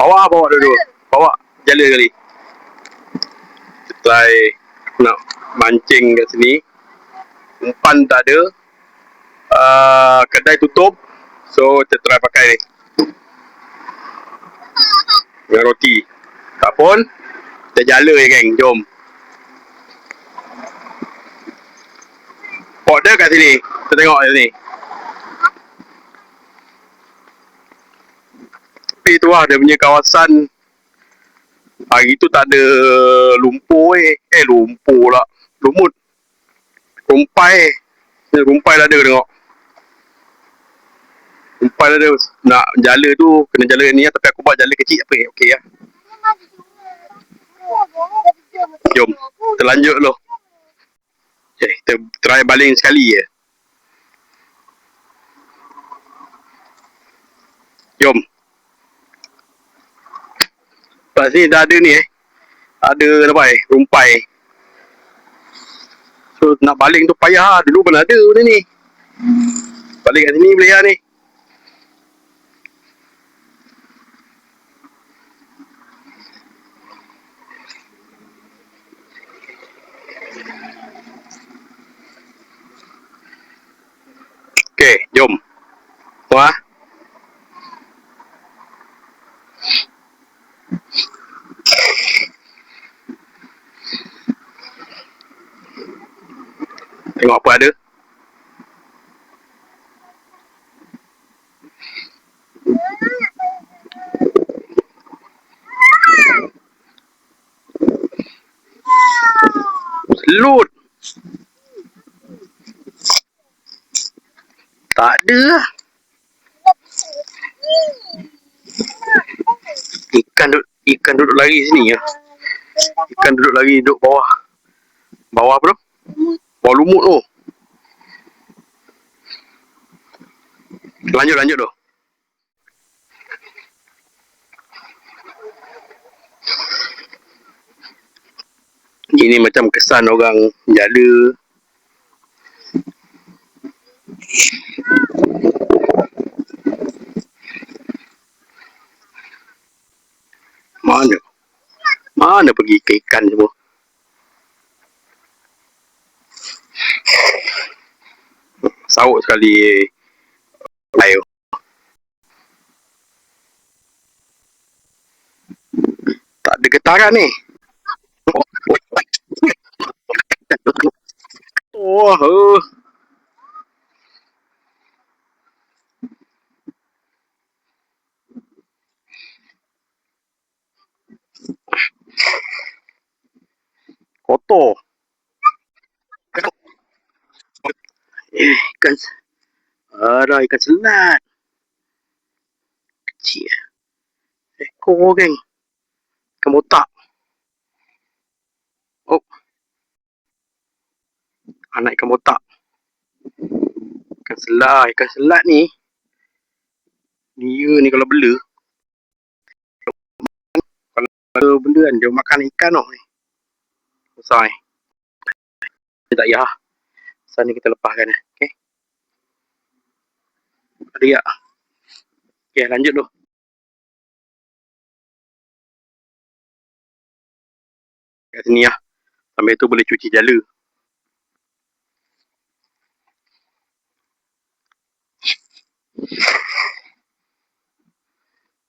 Bawa dulu. Bawa jala kali. Try nak mancing kat sini. Umpan tak ada. Kedai tutup. So kita try pakai ni. Dengan roti. Tak pun, kita jala je geng. Jom. Pot dia kat sini. Kita tengok kat sini. Tapi tu lah dia punya kawasan. Hari tu tak ada lumpur lumpur lah. Lumut. Rumpai. Rumpai dah ada tengok. Rumpai dah ada. Nak jala tu, kena jala ni lah. Tapi aku buat jala kecil apa okey lah. Jom. Kita lanjut dulu. Okay, kita try baling sekali je. Jom. Lepas ni dah ada ni ada apa rumpai. So nak baling tu payah lah. Dulu pun ada benda ni. Baling kat sini boleh lah ni. Okay, jom. Wah. Tengok apa ada. Selut. Tak ada lah. Ikan duduk lari sini ya. Ikan duduk lari duduk bawah. Bawah apa tu? Bawah lumut tu. Lanjut tu. Ini macam kesan orang jala. Mana pergi ke ikan semua. Sauk sekali air. Tak ada getaran ni. Oh. Kotor. Ikan. Ada ikan selat. Kecil. Ekor geng. Ikan botak. Oh. Anak ikan botak. Ikan selat ni. Dia ni kalau bela. Kalau benda kan dia makan ikan tau ni. Besar ni. Dia tak payah. Besar ni kita lepaskan lah. Okay. Ada tak? Okay, lanjut tu. Kat sini lah. Sambil tu boleh cuci jala.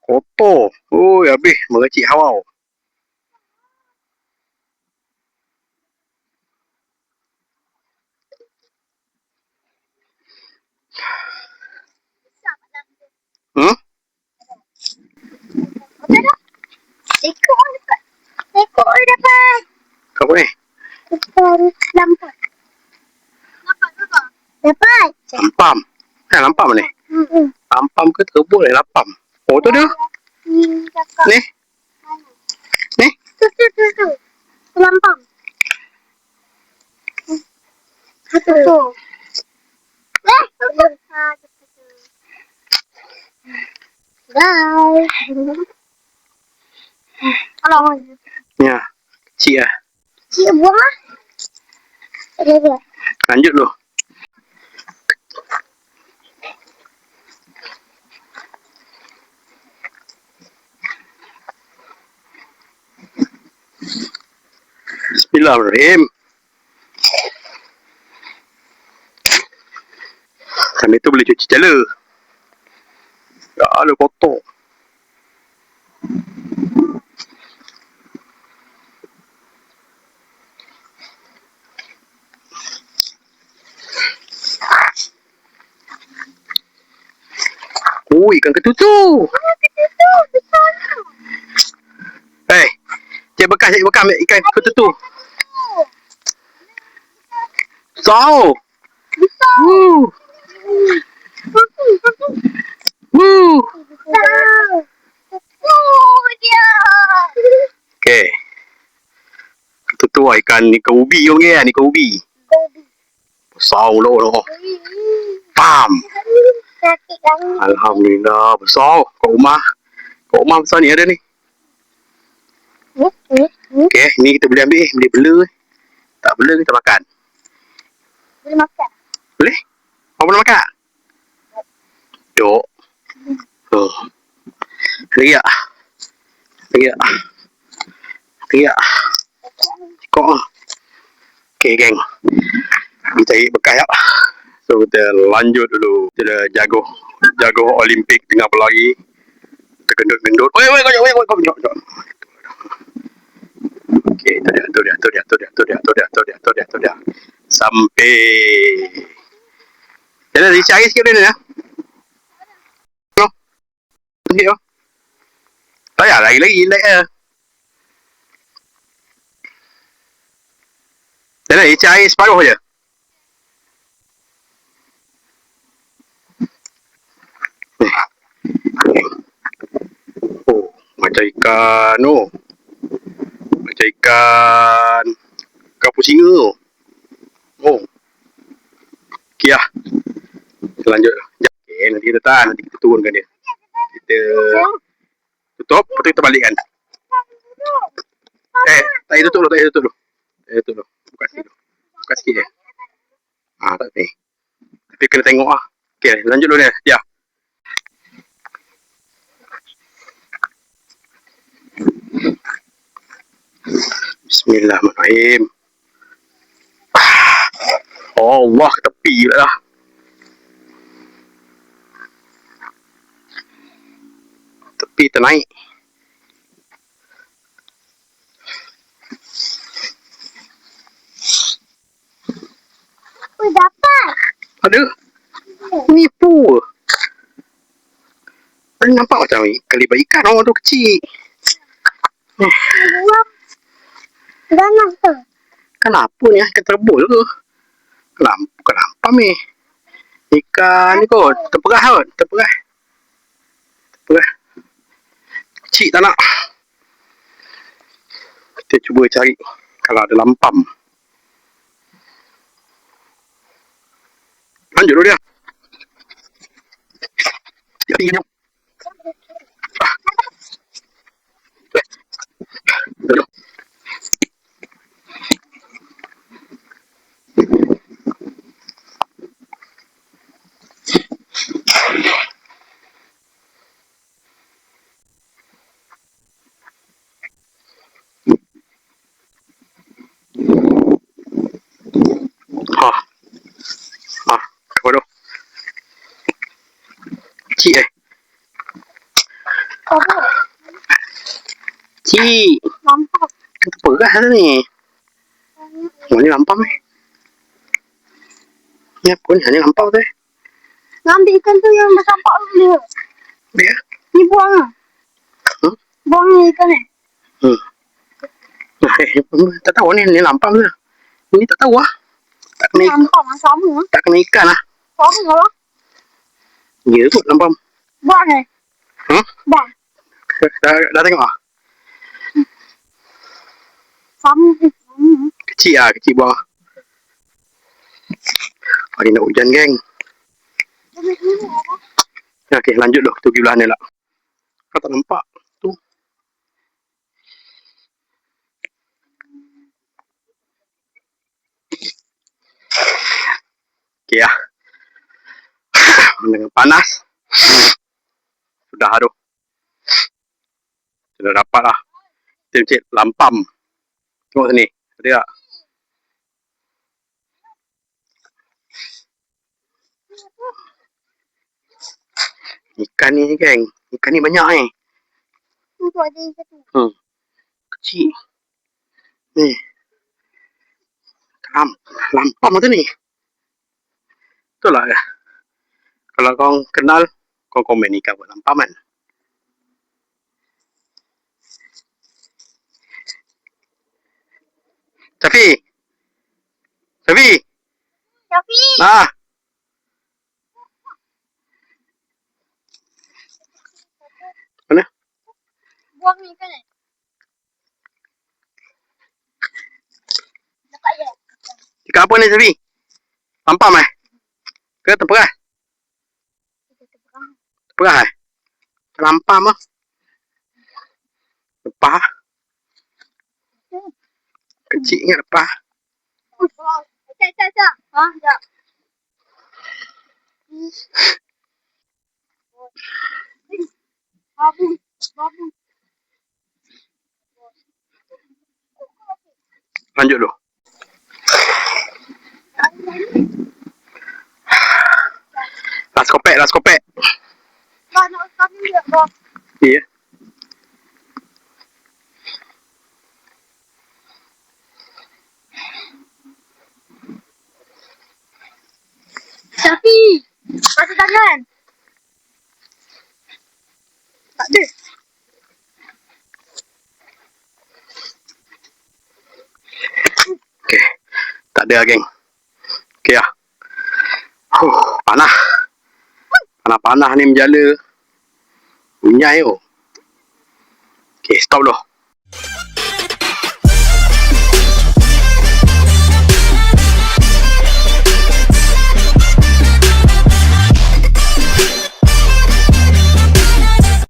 Kotor. Oh, habis. Meracik hawau. Ekor dapat. Apa ni? Ikan lampam. Dapat. Lampam. Lampam ni? Lampam ke terbuk ni lampam? Oh tu dia. Ni. Ni. Tu. Lampam. Tu. Bye. Kalau ya, kecil lah. Kecil buang lah. Lanjut dulu. Bismillahirrahmanirrahim. Sambil tu boleh cuci jala. Ya, ada kotor. Oh, ikan ketutu. Eh, cik bekas ikan ketutu. Besar. Woo. Woo. Okay. Ketutu lah ikan ubi orang ni kan, ikan ubi. Besar loh. Pam. Alhamdulillah besar. Kat rumah besar ni ada ni. Okay, ni kita boleh ambil, boleh bela. Tak bela kita makan. Boleh makan? Boleh? Kau boleh makan? Jom. Oh. Lagi tak? Kok lah. Okay, geng. Kita cari bekas tak? So, kita lanjut dulu. Kita dah jago Olimpik tengah berlari. Kita gendut-gendut. Wait, jom. Okay, tu dia. Sampai. Jangan dicari sikit dia ni lah. Sikit lah. Tak payah lagi, relax lah. Jangan dicari separuh je. Oh, macam ikan macam ikan kapur singa. Oh. Okay lah. Kita lanjut. Okay, nanti kita tahan. Nanti kita turunkan dia. Kita tutup. Lepas tu kita balikkan. Tak payah tutup dulu. Buka sikit je. Tak ni. Tapi kena tengok lah. Okay, lanjut dulu ni. Ya. Bismillahirrahmanirrahim. Allah, ke tepi lah. Tepi ternaik. Dapat. Ada. Nipu. Ada nampak macam kaliber ikan orang tu kecil. Ganas tu. Kenapa ni? Ikan terbul ke? Kenapa ni? Ikan ni kot. Terperah. Kecil tak nak. Kita cuba cari kalau ada lampam. Lanjut dulu dia. Jom. Apa tu? Cik Apa? Cik. Nampak. Terperah tu ni. Ni lampam ni. Ni apa ni? Ni lampau tu. Ngambil ikan tu yang bersampak tu dia. Dia? Ni buang lah. Buang ni ikan ni. Tak tahu ni lampam tu. Ni tak tahu lah. Tak kena Lampam lah sama. Tak kena ikan lah. Sama lah. Ya kot lampam. Buang ni. Buang. Dah tengok lah. Sama. Kecil buang lah. Hari nak hujan geng. Okay, lanjut dulu. Tu pergi belah ni lah. Kau tak nampak tu. Okay lah. Dengan panas. Sudah aduh. Sudah dapat lah. Kita cek lampam. Tengok sini. Ada tak? ikan ni geng. Ikan ni banyak ni. Untuk ada yang satu. Kecil. Ni. Lampam tu ni. Betul lah ke? Kalau kau kenal, kau komen ikan buat lampam kan. Syafi. Syafi. Mana? Buang ni kan? Dapat je. Ikan apa ni Syafi? Lampam ke terperah? Terperah lampam lah. Lepah. Kecil ingat lepah. Cak. Sekejap. Babu. Lanjut dulu. Last kopek. Nak kami dia. Ya. Syafi. Kasih tangan. Tak ada. Okay. Tak ada geng. Okay lah. Panah. Panah-panah ni menjala. Unyai tu. Okay, stop dulu.